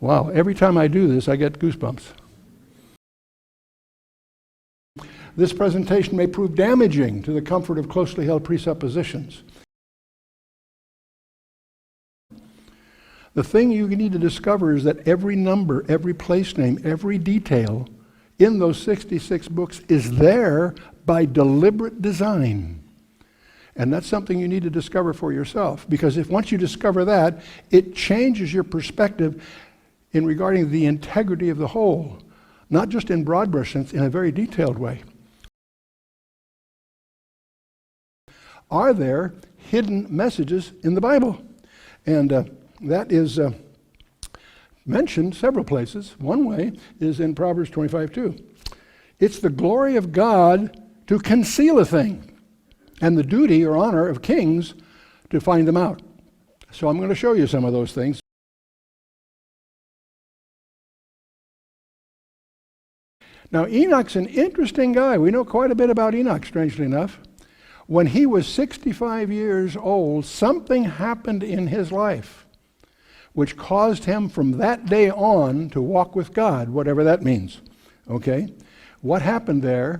Wow, every time I do this, I get goosebumps. This presentation may prove damaging to the comfort of closely held presuppositions. The thing you need to discover is that every number, every place name, every detail in those 66 books is there by deliberate design. And that's something you need to discover for yourself, because once you discover that, it changes your perspective in regarding the integrity of the whole, not just in broad brush sense, in a very detailed way. Are there hidden messages in the Bible? And that is mentioned several places. One way is in Proverbs 25:2. It's the glory of God to conceal a thing, and the duty or honor of kings to find them out. So I'm going to show you some of those things. Now, Enoch's an interesting guy. We know quite a bit about Enoch, strangely enough. When he was 65 years old, something happened in his life which caused him from that day on to walk with God, whatever that means. Okay? What happened there?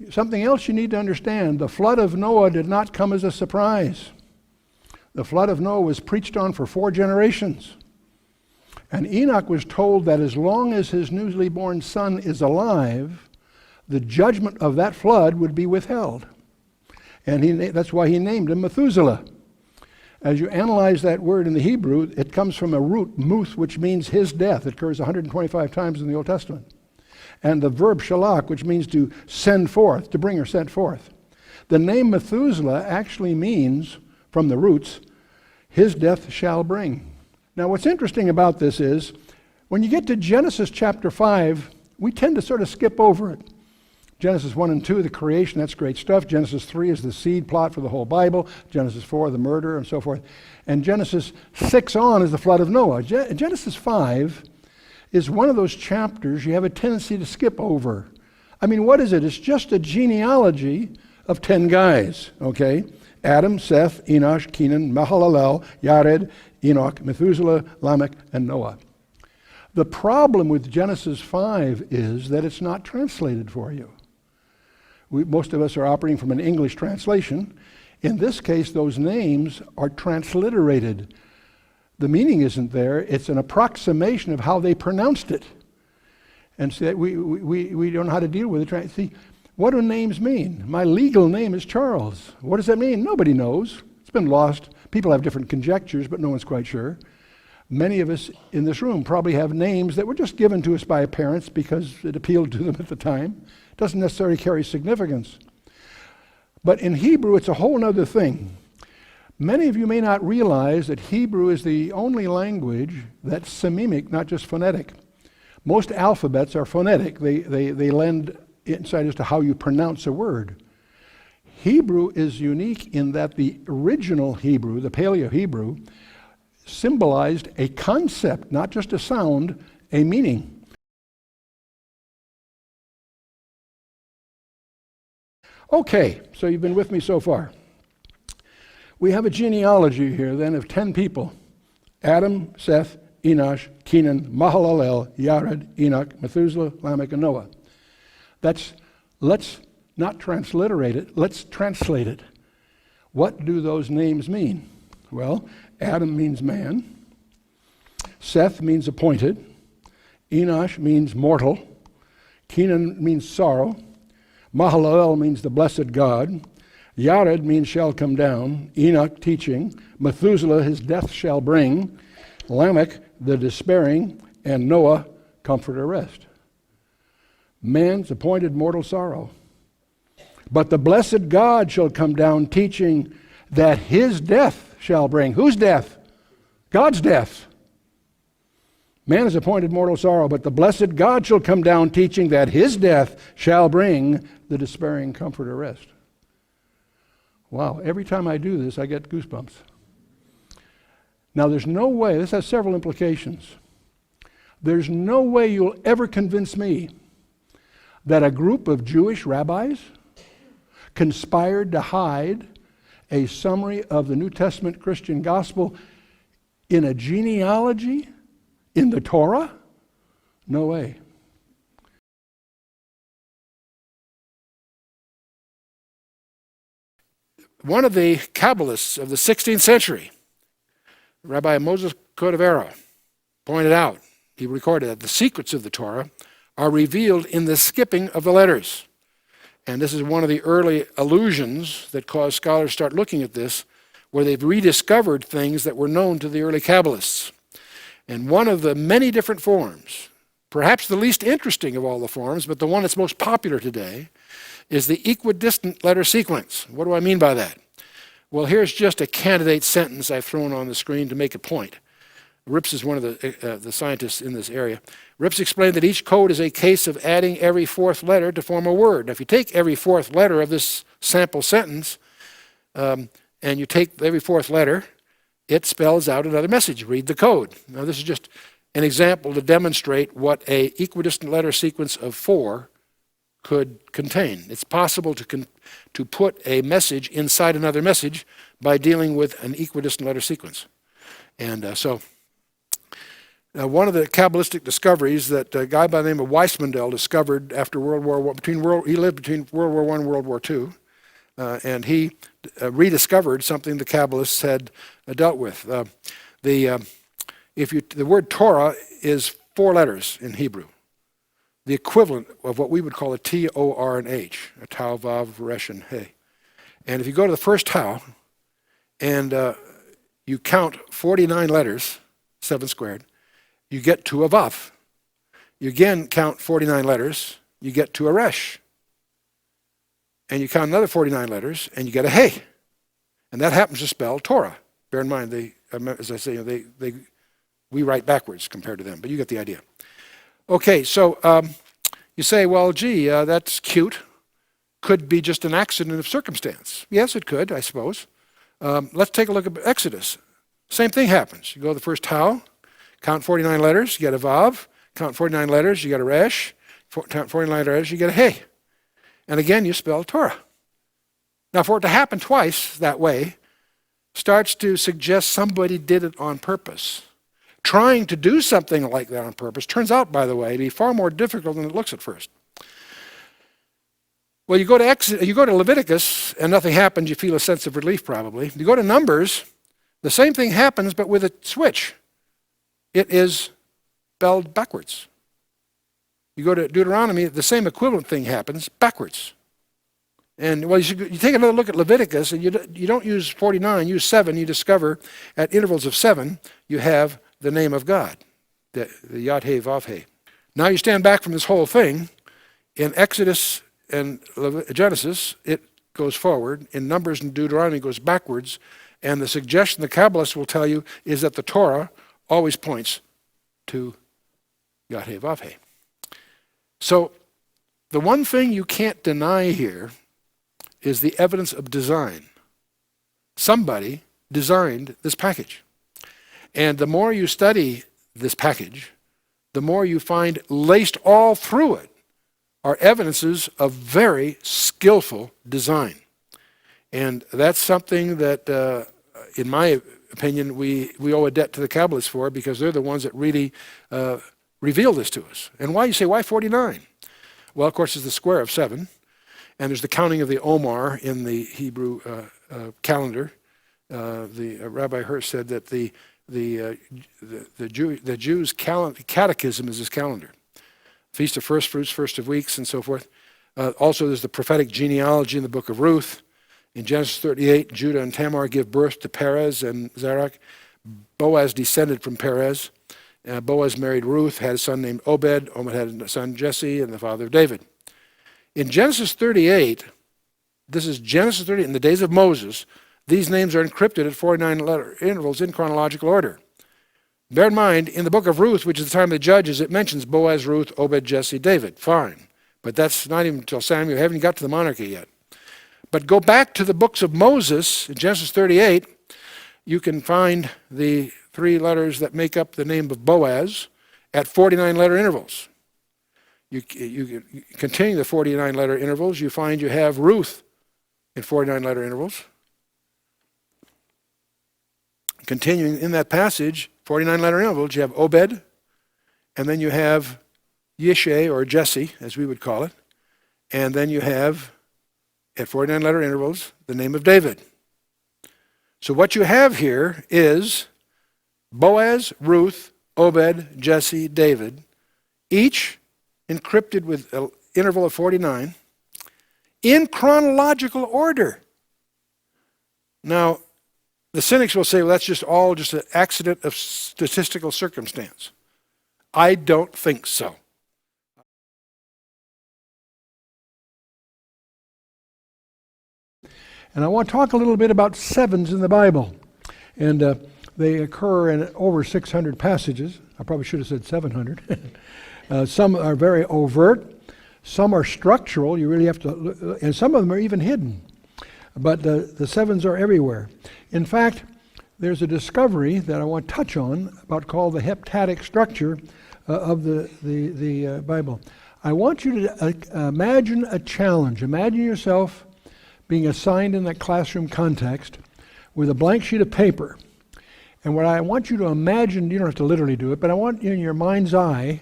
Something else you need to understand. The flood of Noah did not come as a surprise. The flood of Noah was preached on for 4 generations. And Enoch was told that as long as his newly born son is alive, the judgment of that flood would be withheld. And that's why he named him Methuselah. As you analyze that word in the Hebrew, it comes from a root, muth, which means his death. It occurs 125 times in the Old Testament. And the verb shalach, which means to send forth, to bring or send forth. The name Methuselah actually means, from the roots, his death shall bring. Now what's interesting about this is, when you get to Genesis chapter 5, we tend to sort of skip over it. Genesis 1 and 2, the creation, that's great stuff. Genesis 3 is the seed plot for the whole Bible. Genesis 4, the murder, and so forth. And Genesis 6 on is the flood of Noah. Genesis 5 is one of those chapters you have a tendency to skip over. I mean, what is it? It's just a genealogy of 10 guys, okay? Adam, Seth, Enosh, Kenan, Mahalalel, Yared, Enoch, Methuselah, Lamech, and Noah. The problem with Genesis 5 is that it's not translated for you. Most of us are operating from an English translation. In this case, those names are transliterated. The meaning isn't there. It's an approximation of how they pronounced it. And so we don't know how to deal with it. See, what do names mean? My legal name is Charles. What does that mean? Nobody knows. It's been lost. People have different conjectures, but no one's quite sure. Many of us in this room probably have names that were just given to us by parents because it appealed to them at the time. It doesn't necessarily carry significance. But in Hebrew, it's a whole other thing. Many of you may not realize that Hebrew is the only language that's sememic, not just phonetic. Most alphabets are phonetic. They lend insight as to how you pronounce a word. Hebrew is unique in that the original Hebrew, the Paleo-Hebrew, symbolized a concept, not just a sound, a meaning. Okay, so you've been with me so far. We have a genealogy here then of 10 people. Adam, Seth, Enosh, Kenan, Mahalalel, Yared, Enoch, Methuselah, Lamech, and Noah. Let's not transliterate it, let's translate it. What do those names mean? Well, Adam means man. Seth means appointed. Enosh means mortal. Kenan means sorrow. Mahalalel means the blessed God. Yared means shall come down. Enoch, teaching. Methuselah, his death shall bring. Lamech, the despairing. And Noah, comfort or rest. Man's appointed mortal sorrow. But the blessed God shall come down, teaching that his death shall bring. Whose death? God's death. Man is appointed mortal sorrow, but the blessed God shall come down, teaching that his death shall bring the despairing comfort or rest. Wow, every time I do this, I get goosebumps. Now there's no way, this has several implications. There's no way you'll ever convince me that a group of Jewish rabbis conspired to hide a summary of the New Testament Christian gospel in a genealogy In the Torah? No way. One of the Kabbalists of the 16th century, Rabbi Moses Cordovero, pointed out, he recorded that the secrets of the Torah are revealed in the skipping of the letters. And this is one of the early allusions that caused scholars to start looking at this, where they've rediscovered things that were known to the early Kabbalists. And one of the many different forms, perhaps the least interesting of all the forms, but the one that's most popular today, is the equidistant letter sequence. What do I mean by that? Well, here's just a candidate sentence I've thrown on the screen to make a point. Rips is one of the scientists in this area. Rips explained that each code is a case of adding every fourth letter to form a word. Now, if you take every fourth letter of this sample sentence, and you take every fourth letter, it spells out another message. Read the code. Now, this is just an example to demonstrate what a equidistant letter sequence of 4 could contain. It's possible to put a message inside another message by dealing with an equidistant letter sequence. And so one of the Kabbalistic discoveries that a guy by the name of Weissmandel discovered after World War I, he lived between World War I and World War II, and he rediscovered something the Kabbalists had dealt with. The word Torah is 4 letters in Hebrew, the equivalent of what we would call a T-O-R and H, a Tau, Vav, Resh, and He. And if you go to the first Tau and you count 49 letters, 7 squared, you get to a Vav. You again count 49 letters, you get to a Resh. And you count another 49 letters, and you get a He. And that happens to spell Torah. Bear in mind, as I say, we write backwards compared to them, but you get the idea. Okay, so you say, well, gee, that's cute. Could be just an accident of circumstance. Yes, it could, I suppose. Let's take a look at Exodus. Same thing happens. You go to the first Tau, count 49 letters, you get a Vav. Count 49 letters, you get a Resh. Count 49 letters, you get a He. And again, you spell Torah. Now, for it to happen twice that way starts to suggest somebody did it on purpose. Trying to do something like that on purpose turns out, by the way, to be far more difficult than it looks at first. Well, you go to Leviticus, and nothing happens. You feel a sense of relief, probably. You go to Numbers, the same thing happens, but with a switch. It is spelled backwards. You go to Deuteronomy, the same equivalent thing happens backwards. And well, you take another look at Leviticus, and you don't use 49, use 7. You discover at intervals of 7, you have the name of God, the Yad He Vav He. Now you stand back from this whole thing. In Exodus and Genesis, it goes forward. In Numbers and Deuteronomy, it goes backwards. And the suggestion the Kabbalists will tell you is that the Torah always points to Yad He Vav He. So the one thing you can't deny here is the evidence of design. Somebody designed this package. And the more you study this package, the more you find laced all through it are evidences of very skillful design. And that's something that, in my opinion, we owe a debt to the Kabbalists for, because they're the ones that really reveal this to us. And why, you say, why 49? Well, of course, it's the square of 7. And there's the counting of the Omar in the Hebrew calendar. Rabbi Hirsch said that the Jews' catechism is his calendar. Feast of First Fruits, First of Weeks, and so forth. Also, there's the prophetic genealogy in the book of Ruth. In Genesis 38, Judah and Tamar give birth to Perez and Zerach. Boaz descended from Perez. Boaz married Ruth, had a son named Obed. Obed had a son Jesse, and the father of David. In Genesis 38, this is Genesis 38, in the days of Moses, these names are encrypted at 49 letter intervals in chronological order. Bear in mind, in the book of Ruth, which is the time of the Judges, it mentions Boaz, Ruth, Obed, Jesse, David. Fine. But that's not even until Samuel. We haven't got to the monarchy yet. But go back to the books of Moses, in Genesis 38, you can find the 3 letters that make up the name of Boaz at 49 letter intervals. You continue the 49 letter intervals, you find you have Ruth in 49 letter intervals. Continuing in that passage, 49 letter intervals, you have Obed, and then you have Yishay, or Jesse, as we would call it, and then you have, at 49 letter intervals, the name of David. So what you have here is Boaz, Ruth, Obed, Jesse, David, each encrypted with an interval of 49, in chronological order. Now, the cynics will say, well, that's just all just an accident of statistical circumstance. I don't think so. And I want to talk a little bit about sevens in the Bible. And they occur in over 600 passages. I probably should have said 700. Some are very overt. Some are structural. You really have to look, and some of them are even hidden. But the sevens are everywhere. In fact, there's a discovery that I want to touch on about called the heptadic structure of the Bible. I want you to imagine a challenge. Imagine yourself being assigned in that classroom context with a blank sheet of paper. And what I want you to imagine, you don't have to literally do it, but I want you in your mind's eye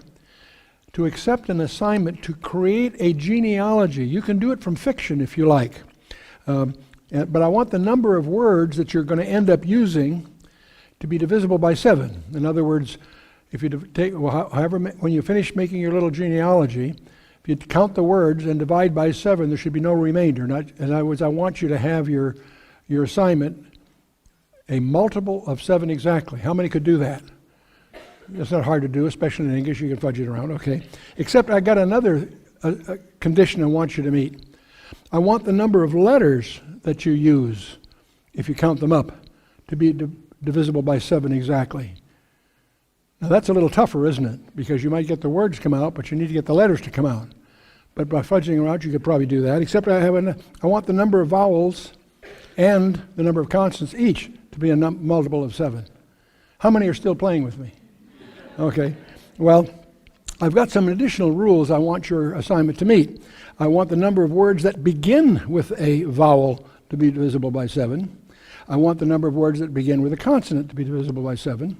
to accept an assignment to create a genealogy. You can do it from fiction if you like. But I want the number of words that you're going to end up using to be divisible by 7. In other words, if you take, when you finish making your little genealogy, if you count the words and divide by 7, there should be no remainder. In other words, I want you to have your assignment a multiple of 7 exactly. How many could do that? It's not hard to do, especially in English. You can fudge it around, okay. Except I got another condition I want you to meet. I want the number of letters that you use, if you count them up, to be divisible by 7 exactly. Now that's a little tougher, isn't it? Because you might get the words come out, but you need to get the letters to come out. But by fudging around, you could probably do that. Except I want the number of vowels and the number of consonants each to be a multiple of 7. How many are still playing with me? Okay. Well, I've got some additional rules I want your assignment to meet. I want the number of words that begin with a vowel to be divisible by 7. I want the number of words that begin with a consonant to be divisible by 7.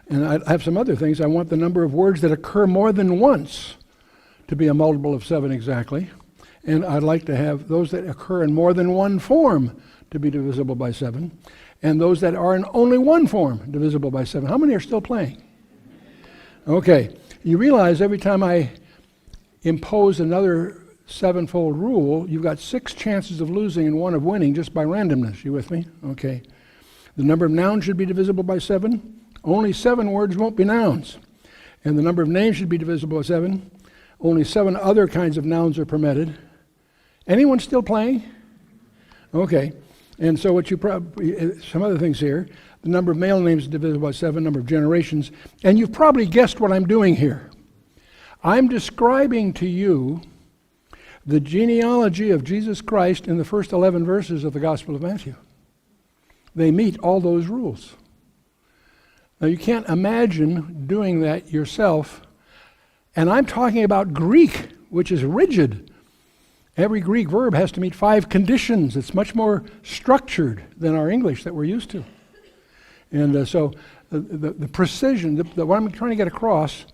And I have some other things. I want the number of words that occur more than once to be a multiple of 7 exactly. And I'd like to have those that occur in more than one form to be divisible by 7. And those that are in only one form divisible by 7. How many are still playing? Okay. You realize every time I impose another 7-fold rule, you've got 6 chances of losing and 1 of winning just by randomness. You with me? Okay. The number of nouns should be divisible by 7. Only 7 words won't be nouns. And the number of names should be divisible by 7. Only 7 other kinds of nouns are permitted. Anyone still playing? Okay. And so what you probably, some other things here. The number of male names is divisible by 7, number of generations. And you've probably guessed what I'm doing here. I'm describing to you the genealogy of Jesus Christ in the first 11 verses of the Gospel of Matthew. They meet all those rules. Now you can't imagine doing that yourself. And I'm talking about Greek, which is rigid. Every Greek verb has to meet 5 conditions. It's much more structured than our English that we're used to. And so the precision, what I'm trying to get across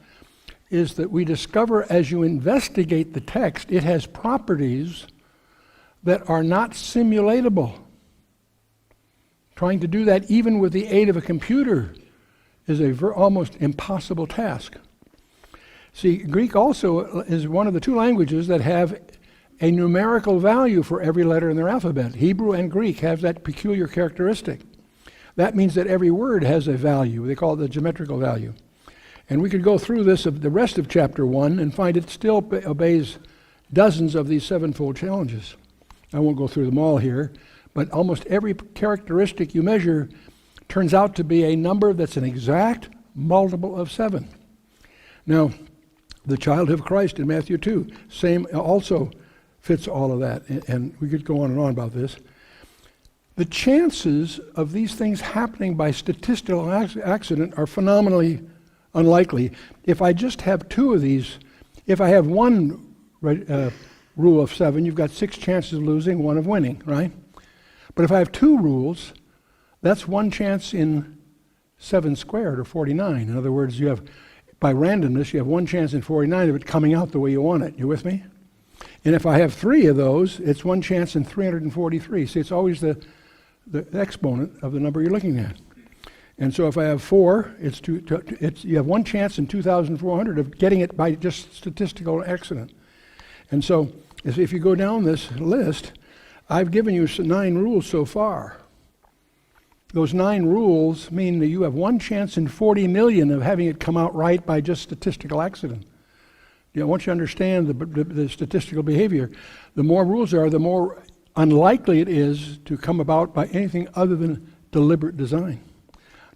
is that we discover as you investigate the text, it has properties that are not simulatable. Trying to do that even with the aid of a computer is a almost impossible task. See, Greek also is one of the 2 languages that have a numerical value for every letter in their alphabet. Hebrew and Greek have that peculiar characteristic. That means that every word has a value. They call it the geometrical value. And we could go through this of the rest of chapter 1 and find it still obeys dozens of these 7-fold challenges. I won't go through them all here, but almost every characteristic you measure turns out to be a number that's an exact multiple of 7. Now, the child of Christ in Matthew 2, same also fits all of that. And we could go on and on about this. The chances of these things happening by statistical accident are phenomenally unlikely. If I just have 2 of these, if I have 1 rule of 7, you've got 6 chances of losing, 1 of winning, right? But if I have 2 rules, that's 1 chance in 7 squared, or 49. In other words, you have by randomness, you have 1 chance in 49 of it coming out the way you want it. You with me? And if I have 3 of those, it's 1 chance in 343. See, it's always the exponent of the number you're looking at. And so if I have 4, you have 1 chance in 2,400 of getting it by just statistical accident. And so if you go down this list, I've given you 9 rules so far. Those 9 rules mean that you have 1 chance in 40 million of having it come out right by just statistical accident. Once you understand the statistical behavior, the more rules there are, the more unlikely it is to come about by anything other than deliberate design.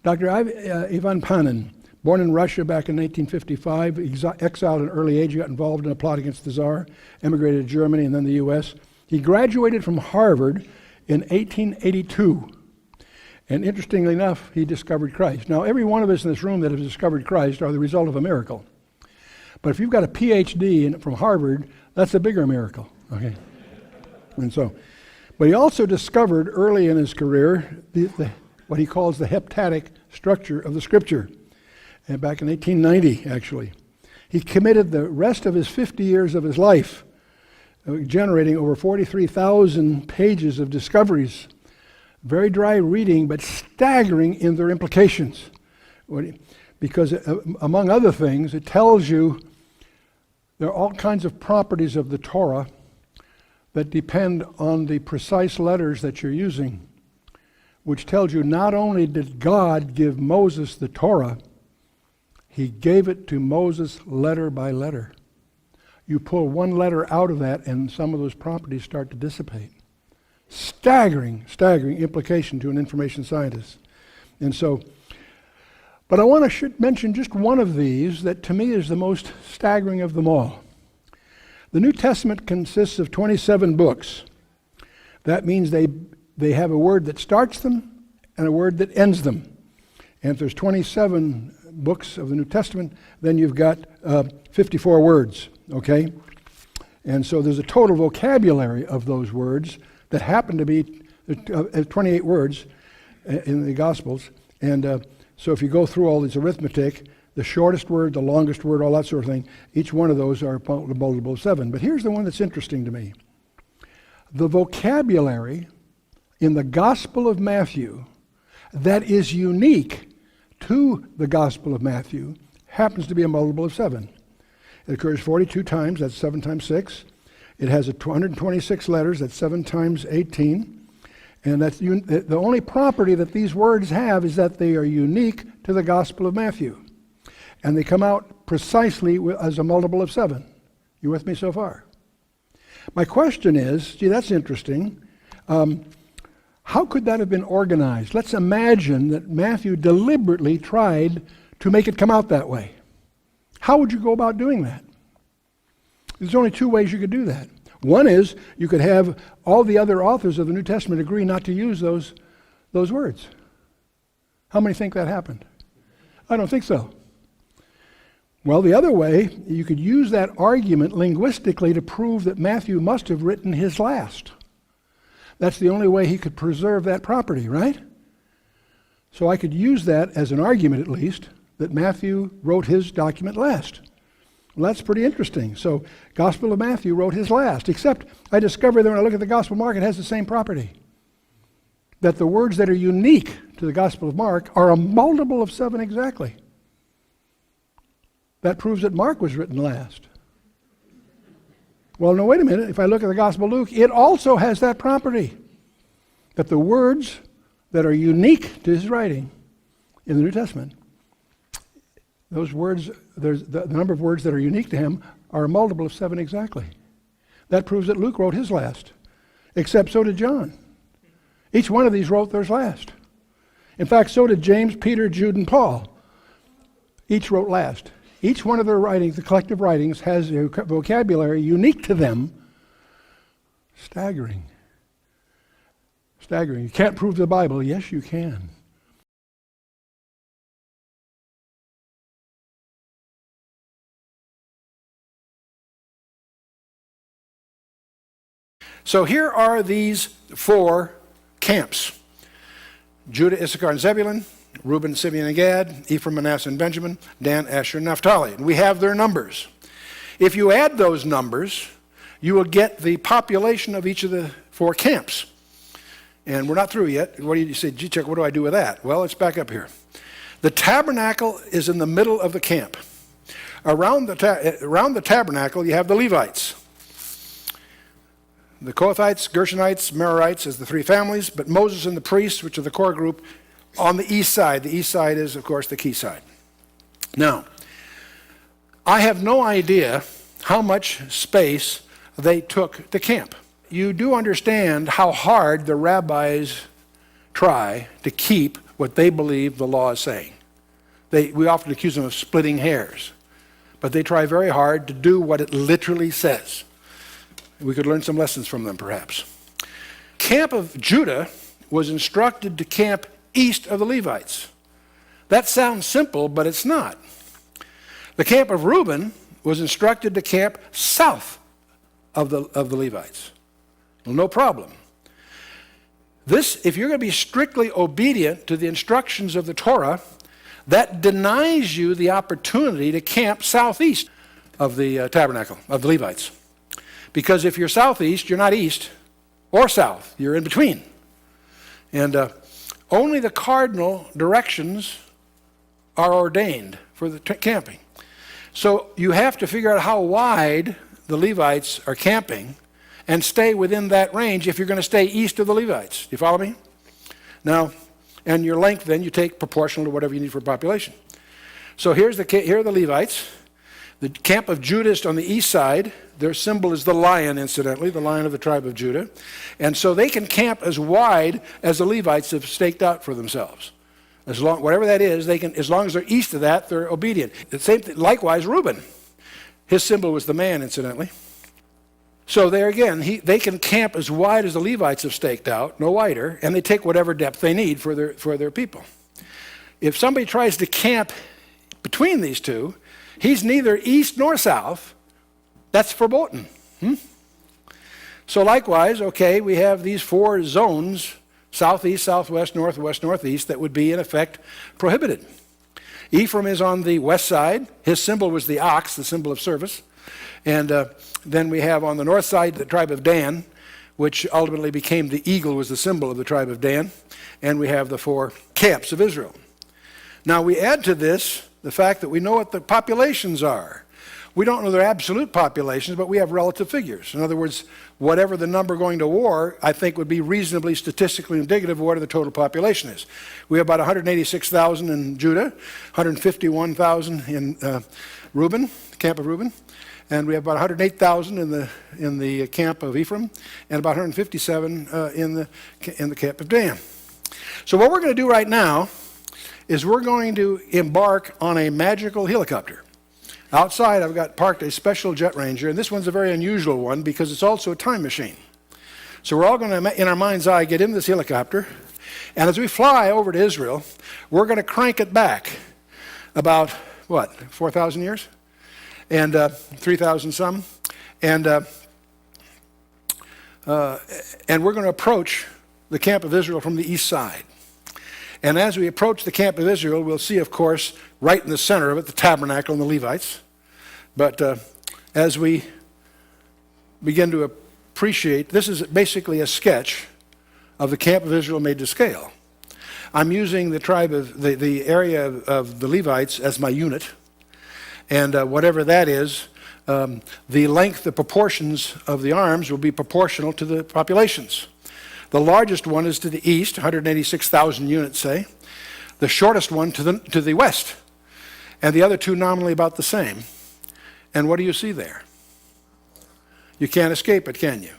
Dr. Ivan Panin, born in Russia back in 1955, exiled at an early age, got involved in a plot against the Tsar, emigrated to Germany and then the US. He graduated from Harvard in 1882. And interestingly enough, he discovered Christ. Now, every one of us in this room that has discovered Christ are the result of a miracle. But if you've got a PhD from Harvard, that's a bigger miracle, okay? And so, but he also discovered early in his career what he calls the heptadic structure of the Scripture. And back in 1890, actually. He committed the rest of his 50 years of his life, generating over 43,000 pages of discoveries. Very dry reading, but staggering in their implications. Because among other things, it tells you there are all kinds of properties of the Torah that depend on the precise letters that you're using, which tells you not only did God give Moses the Torah, he gave it to Moses letter by letter. You pull one letter out of that and some of those properties start to dissipate. Staggering implication to an information scientist. And so, but I want to mention just one of these that to me is the most staggering of them all. The New Testament consists of 27 books. That means they have a word that starts them and a word that ends them. And if there's 27 books of the New Testament, then you've got 54 words, okay? And so there's a total vocabulary of those words that happen to be 28 words in the Gospels. And so if you go through all this arithmetic, the shortest word, the longest word, all that sort of thing, each one of those are a multiple of 7. But here's the one that's interesting to me. The vocabulary in the Gospel of Matthew that is unique to the Gospel of Matthew happens to be a multiple of 7. It occurs 42 times, that's 7 times 6. It has 226 letters, that's 7 times 18. And that's the only property that these words have is that they are unique to the Gospel of Matthew. And they come out precisely as a multiple of 7. You with me so far? My question is, gee, that's interesting. How could that have been organized? Let's imagine that Matthew deliberately tried to make it come out that way. How would you go about doing that? There's only 2 ways you could do that. One is you could have all the other authors of the New Testament agree not to use those words. How many think that happened? I don't think so. Well, the other way, you could use that argument linguistically to prove that Matthew must have written his last. That's the only way he could preserve that property, right? So I could use that as an argument, at least, that Matthew wrote his document last. Well, that's pretty interesting. So Gospel of Matthew wrote his last, except I discovered that when I look at the Gospel of Mark, it has the same property. That the words that are unique to the Gospel of Mark are a multiple of 7 exactly. That proves that Mark was written last. Well, no, wait a minute. If I look at the Gospel of Luke, it also has that property. That the words that are unique to his writing in the New Testament, those words, there's the number of words that are unique to him are a multiple of 7 exactly. That proves that Luke wrote his last, except so did John. Each one of these wrote theirs last. In fact, so did James, Peter, Jude, and Paul. Each wrote last. Each one of their writings, the collective writings, has a vocabulary unique to them. Staggering. Staggering. You can't prove the Bible. Yes, you can. So here are these 4 camps. Judah, Issachar, and Zebulun. Reuben, Simeon, and Gad, Ephraim, Manasseh, and Benjamin, Dan, Asher, and Naphtali. And we have their numbers. If you add those numbers, you will get the population of each of the 4 camps. And we're not through yet. What do you say, gee, Chuck, what do I do with that? Well, let's back up here. The tabernacle is in the middle of the camp. Around the tabernacle, you have the Levites. The Kohathites, Gershonites, Merarites as the 3 families, but Moses and the priests, which are the core group, on the east side. The east side is, of course, the key side. Now, I have no idea how much space they took to camp. You do understand how hard the rabbis try to keep what they believe the law is saying. We often accuse them of splitting hairs, but they try very hard to do what it literally says. We could learn some lessons from them, perhaps. Camp of Judah was instructed to camp east of the Levites. That sounds simple, but it's not. The camp of Reuben was instructed to camp south of the Levites. Well, no problem. If you're going to be strictly obedient to the instructions of the Torah, that denies you the opportunity to camp southeast of the tabernacle, of the Levites. Because if you're southeast, you're not east or south. You're in between. And only the cardinal directions are ordained for the camping. So you have to figure out how wide the Levites are camping and stay within that range if you're going to stay east of the Levites. Do you follow me? Now, and your length then you take proportional to whatever you need for population. So here are the Levites. The camp of Judah is on the east side. Their symbol is the lion, incidentally, the lion of the tribe of Judah. And so they can camp as wide as the Levites have staked out for themselves. Whatever that is, they can, as long as they're east of that, they're obedient. The same thing, likewise, Reuben. His symbol was the man, incidentally. So there again, they can camp as wide as the Levites have staked out, no wider, and they take whatever depth they need for their people. If somebody tries to camp between these two, he's neither east nor south. That's verboten. So likewise, okay, we have these 4 zones, southeast, southwest, northwest, northeast, that would be in effect prohibited. Ephraim is on the west side. His symbol was the ox, the symbol of service. And then we have on the north side the tribe of Dan, which ultimately became the eagle, was the symbol of the tribe of Dan. And we have the 4 camps of Israel. Now we add to this the fact that we know what the populations are. We don't know their absolute populations, but we have relative figures. In other words, whatever the number going to war, I think would be reasonably statistically indicative of what the total population is. We have about 186,000 in Judah, 151,000 in Reuben, the camp of Reuben, and we have about 108,000 in the camp of Ephraim, and about 157 in the camp of Dan. So what we're going to do right now is we're going to embark on a magical helicopter. Outside, I've got parked a special jet ranger, and this one's a very unusual one because it's also a time machine. So we're all going to, in our mind's eye, get in this helicopter, and as we fly over to Israel, we're going to crank it back about, 4,000 years? And 3,000 some. And we're going to approach the camp of Israel from the east side. And as we approach the camp of Israel, we'll see, of course, right in the center of it, the tabernacle and the Levites. But as we begin to appreciate, this is basically a sketch of the camp of Israel made to scale. I'm using the tribe of the area of the Levites as my unit. And whatever that is, the length, the proportions of the arms will be proportional to the populations. The largest one is to the east, 186,000 units, say. The shortest one to the west. And the other 2 nominally about the same. And what do you see there? You can't escape it, can you?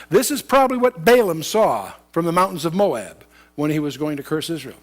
This is probably what Balaam saw from the mountains of Moab when he was going to curse Israel.